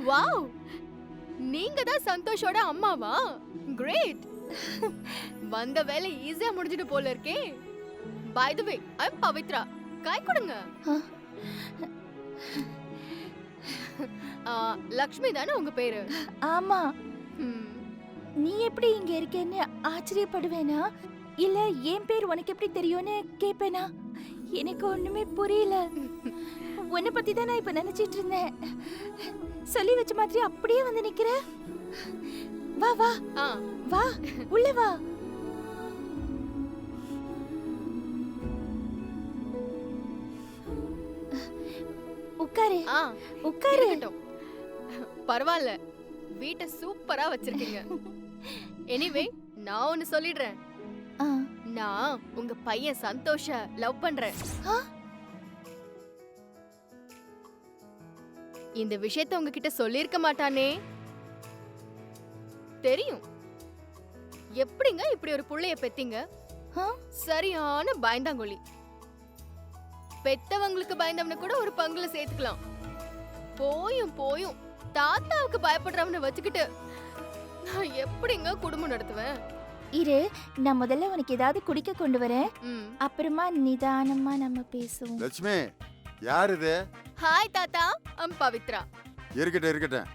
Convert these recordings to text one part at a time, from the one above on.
Wow, நீங்க தான் சந்தோஷோட அம்மாவா? கிரேட். வந்த வேலை ஈஸியா முடிஞ்சிட்டு போல இருக்கே. பை தி வே, ஐ அம் பவித்ரா. கை கொடுங்க. லக்ஷ்மி தானே உங்க பேரு? ஆமா. நீ எப்படி இங்க இருக்கேன்னு ஆச்சரியப்படுவேனா இல்ல என் பேர் உனக்கு எப்படி தெரியும்னு கேப்பேனா? எனக்கு ஒண்ணுமே புரியல. உன்னை பத்தி தான் நான் இப்ப நினைச்சிட்டு இருந்தேன். சொல்லி வச்ச மாதிரி அப்படியே வந்து நிக்கிற. வா வா வா, உள்ள வா. உட்காரு உட்காரு. பரவாயில்ல, வீட்டை சூப்பரா வச்சிருக்கீங்க. எனிவே, நான் ஒன்னு சொல்லிடுறேன். நான் உங்க பையன் சந்தோஷ லவ் பண்றேன். இந்த விஷயத்தை உங்ககிட்ட சொல்லிருக்க மாட்டானே. தெரியும். எப்படிங்க இப்படி ஒரு புள்ளைய பெத்தீங்க? சரியான பயந்தாங்கொல்லி. பெத்தவங்களுக்கு பயந்தவன கூட ஒரு பங்குல சேர்த்துக்கலாம். போயும் போயும் தாத்தாவுக்கு பயப்படுறவனை வச்சுக்கிட்டு நான் எப்படிங்க குடும்பம் நடத்துவேன்? இரு, நான் முதல்ல உனக்கு ஏதாவது குடிக்க கொண்டு வரேன். அப்புறமா நிதானமா நம்ம பேசுவோம். லட்சுமி, யார் இது? ஹாய் தாத்தா, ஐம் பவித்ரா. இருக்கட்டும்.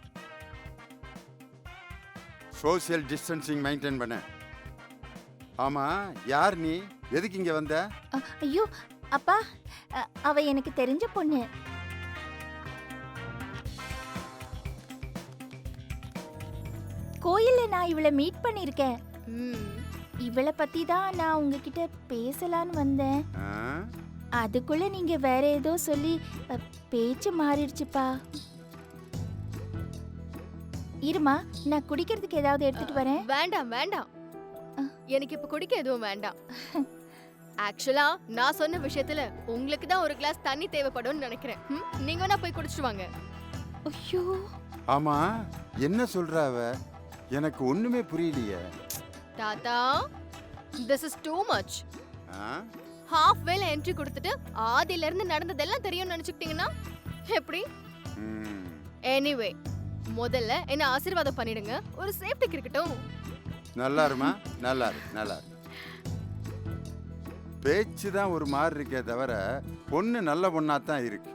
சோசியல் டிஸ்டன்சிங் மெயின்டைன் பண்ண. ஆமா, யார் நீ? எதுக்கு இங்க வந்த? ஐயோ அப்பா, அவ எனக்கு தெரிஞ்ச பொண்ணு. கோயில்ல நான் இவளை மீட் பண்ணிருக்கேன். இவளை பத்தி தான் நான் உங்ககிட்ட பேசலான்னு வந்தேன். அதுக்குள்ள நீங்க வேற ஏதோ சொல்லி பேச்சு மாறிடுச்சுப்பா. இருமா, நான் குடிக்கிறதுக்கு ஏதாவது எடுத்துட்டு வரேன். வேண்டாம், எனக்கு இப்ப குடிக்க எதுவும் வேண்டாம். ஆக்சுவலா நான் சொன்ன விஷயத்துல உங்களுக்கு தான் ஒரு கிளாஸ் தண்ணி தேவைப்படும்னு நினைக்கிறேன். நீங்க வேணா போய் குடிச்சிட்டு வாங்க. ஐயோ, ஆமா, என்ன சொல்ற அவ? எனக்கு ஒண்ணுமே புரியலையே. தாத்தா, this is too much. half வேல என்ட்ரி கொடுத்துட்டு ஆதில இருந்து நடந்ததெல்லாம் தெரியும் நினைச்சிட்டீங்கன்னா எப்படி? எனிவே, முதல்ல என்ன ஆசீர்வாதம் பண்ணிடுங்க. ஒரு சேஃப்டிக்கு இருக்கட்டும். நல்லா இருமா, நல்லா இரு. பேச்சு தான் ஒரு மாதிரி இருக்கே தவிர பொண்ணு நல்ல பொண்ணா தான் இருக்கு.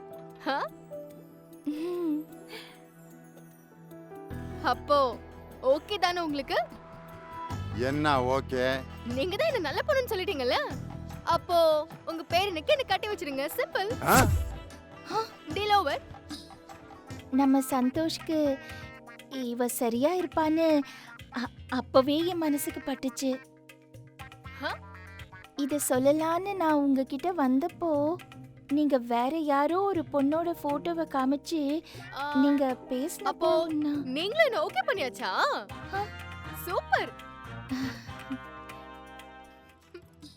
அப்போ ஓகே தானே உங்களுக்கு? என்ன ஓகே? நீங்க தான் என்ன நல்ல பொண்ணுன்னு சொல்லிட்டீங்கல்ல, அப்போ உங்க பேரனுக்கு என்ன கட்டி வச்சிருங்க. சிம்பிள். Deal over. நம்ம சந்தோஷ்க்கு இவ சரியா இருப்பான்னு அப்பவே என் மனசுக்கு பட்டுச்சு. இத சொல்லலான்னு நான் உங்ககிட்ட வந்தப்போ நீங்க வேற யாரோ ஒரு பொண்ணோட போட்டோவை காமிச்சு நீங்க பேசினப்போ நீங்களும் என்ன ஓகே பண்ணியாச்சா? சூப்பர்.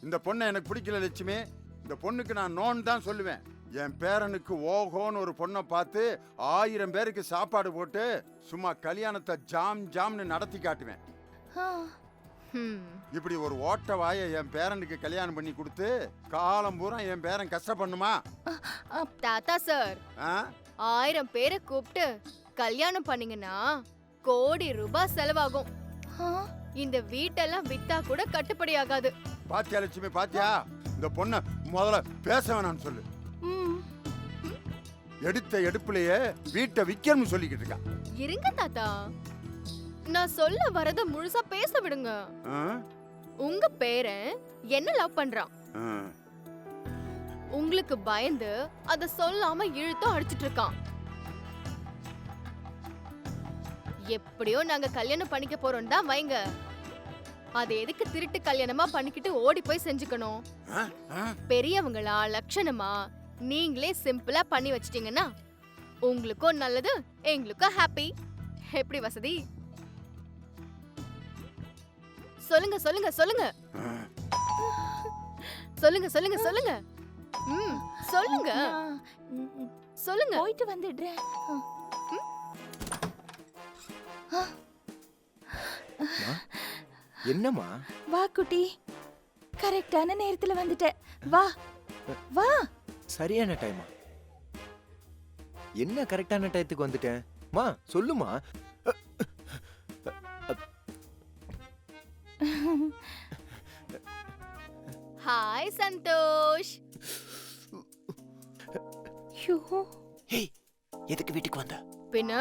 இந்த பொண்ணை எனக்கு பிடிக்கல லட்சுமி. இந்த பொண்ணுக்கு நான் நோன் தான் சொல்லுவேன். என் பேரனுக்கு ஓஹோன்னு ஒரு பொண்ணை பார்த்து 1000 பேருக்கு சாப்பாடு போட்டு சும்மா கல்யாணத்தை ஜாம்னு நடத்தி காட்டுவேன். இப்படி ஒரு ஓட்ட வாய என் பேரனுக்கு கல்யாணம் பண்ணி கொடுத்து காலம் பூரா என் பேரன் கஷ்டப்பண்ணுமா? தாத்தா சார், 1000 பேரை கூப்பிட்டு கல்யாணம் பண்ணீங்கன்னா கோடி ரூபாய் செலவாகும். இந்த வீட்டெல்லாம் வித்தா கூட கட்டுப்படி ஆகாது. பாத்தியா லட்சுமி, பாத்தியா? இந்த பொண்ண முதல்ல பேச வேணாம்னு சொல்லு. எடுத்த எடுப்புலயே வீட்டை விக்கணும்னு சொல்லிக்கிட்டு இருக்கா. இருங்க தாத்தா, நான் சொல்ல வரத முழுசா பேச விடுங்க. உங்க பேரன் என்ன லவ் பண்றான். உங்களுக்கு பயந்து அத சொல்லாம இழுத்தும் அடிச்சிட்டு இருக்கான். எப்படியோ நாங்க கல்யாணம் பண்ணிக்க போறோம் தான் வைங்க. அது எதுக்கு திருட்டு கல்யாணமா பண்ணிக்கிட்டு ஓடி போய் செஞ்சுக்கணும்? பெரியவங்களா லட்சணமா நீங்களே சிம்பிளா பண்ணி வச்சிட்டீங்கன்னா உங்களுக்கும் நல்லது, எங்களுக்கும் ஹாப்பி. எப்படி வசதி? சொல்லுங்க சொல்லுங்க சொல்லுங்க சொல்லுங்க சொல்லுங்க சொல்லுங்க. சொல்லுங்க சொல்லுங்க. போயிட்டு வந்துடுறேன். என்னம்மா? வா குட்டி, கரெக்டான நேரத்துல வந்துட்ட. வா வா. சரியான டைமா? என்ன கரெக்டான டயத்துக்கு வந்துட்டேன்? மா சொல்லுமா. ஹாய் சந்தோஷ். ஐயோ, ஏய் எதுக்கு வீட்டுக்கு வந்த? பின்ன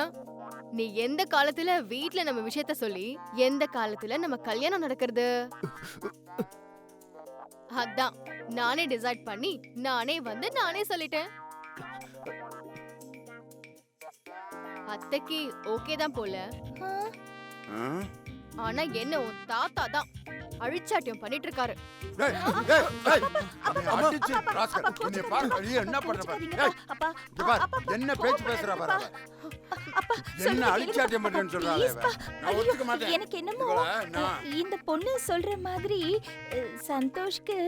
நீ எந்த காலத்துல வீட்ல நம்ம விஷயத்த சொல்லி எந்த காலத்துல நம்ம கல்யாணம் நடக்கிறது? அதான் நானே டிசைட் பண்ணி நானே வந்து நானே சொல்லிட்டேன். அத்தைக்கு ஓகே தான் போல. ஆ, ஆ? ஆனா என்ன உன் தாத்தா தான் அழிச்சாட்டியம் பண்ணிட்டு இருக்காரு. டேய், டேய், டேய். அவனை அடிச்சு ராஸ்கல். உன்னை பாரு, நீ என்ன பண்ற பாரு. டேய், அப்பா, இங்க பாரு, என்ன பேச்சு பேசுறா பாரு அவ. அப்பா, என்ன சொல்லுங்க, அழிச்சாட்டியம் பண்றேன்னு சொல்றாளே please இவ. பா. நான் ஐயோ, ஒத்துக்க மாட்டேன். எனக்கு என்னமோ இவளை நான் இந்த பொண்ணு சொல்ற மாதிரி சந்தோஷ்க்கு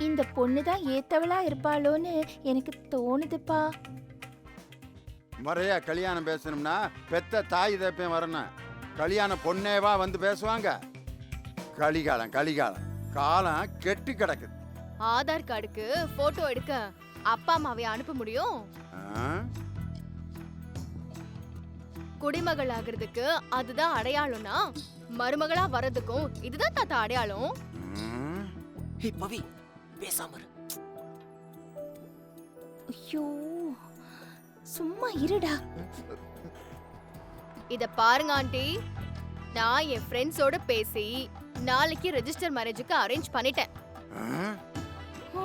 இந்த பொண்ணு தான் ஏத்தவளா இருப்பாளோன்னு எனக்கு தோணுதுப்பா. முறையா கல்யாணம் பேசணும்னா பெத்த தாய் தப்பையும் வரணும். கல்யாண பொண்ணேவா வந்து பேசுவாங்க? கலிகாலம் கலிகாலம், காலம் கெட்டு கிடக்குது. ஆதார் கார்டுக்கு போட்டோ எடுக்க அப்பா அம்மாவை அனுப்ப முடியும்? ஆ? குடிமகள் ஆகுறதுக்கு அதுதான் அடையாளம்னா மருமகளா வர்றதுக்கும் இதுதான் தாத்தா அடையாளம். ம். ஏய் பவி பேசாம இரு. ஐயோ, சும்மா இருடா. இத பாருங்க ஆண்டி, நான் என் ஃப்ரெண்ட்ஸோட பேசி நாளைக்கு ரெஜிஸ்டர் மேரேஜுக்கு அரேஞ்ச் பண்ணிட்டேன். ஆ? ஆ,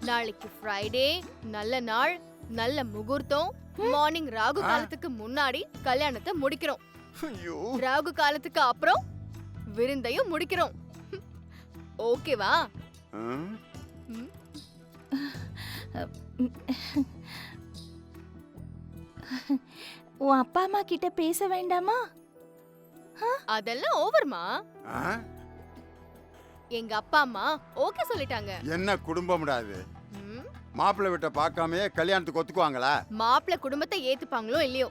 நாளைக்கு ஃப்ரைடே, நல்ல நாள், நல்ல முகூர்த்தம். மார்னிங் ராகு காலத்துக்கு முன்னாடி கல்யாணத்தை முடிக்கிறோம். ஐயோ. ராகு காலத்துக்கு அப்புறம் விருந்தையும் முடிக்கிறோம். ஓகேவா? ஆ? ம்? உன் அப்பா அம்மா கிட்ட பேச வேண்டாமா? அதெல்லாம் ஓவர்மா. ஆ? எங்க அப்பா அம்மா ஓகே சொல்லிட்டாங்க. என்ன குடும்பம்டா இது? ம்? மாப்பிள்ளை வீட்டை பார்க்காமயே கல்யாணத்துக்கு ஒத்துக்குவாங்களா? மாப்பிள்ளை குடும்பத்தை ஏத்துப்பாங்களோ இல்லையோ,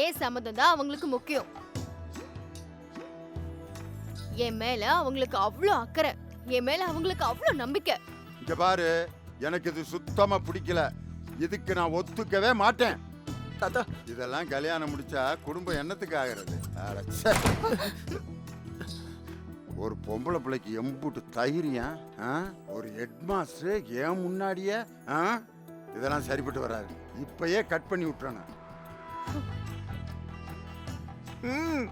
ஏன் சம்மதம் தான் அவங்களுக்கு முக்கியம். என் மேல அவங்களுக்கு அவ்வளோ அக்கறை, என் மேல அவங்களுக்கு அவ்வளோ நம்பிக்கை. இங்க பாரு, எனக்கு இது சுத்தமா பிடிக்கல. இதுக்கு நான் ஒத்துக்கவே மாட்டேன். தாத்தா இதெல்லாம் கல்யாணம் முடிச்சா குடும்பம் என்னத்துக்கு ஆகிறது? அட ச்சே. ஒரு பொம்பளை பிள்ளைக்கு எம்புட்டு தைரியம், ஆ? ஒரு ஹெட் மாஸ்டர் ஏன் முன்னாடியே, ஆ? இதெல்லாம் சரிப்பட்டு வராது. இப்பயே கட் பண்ணி விட்டுறானு. ம்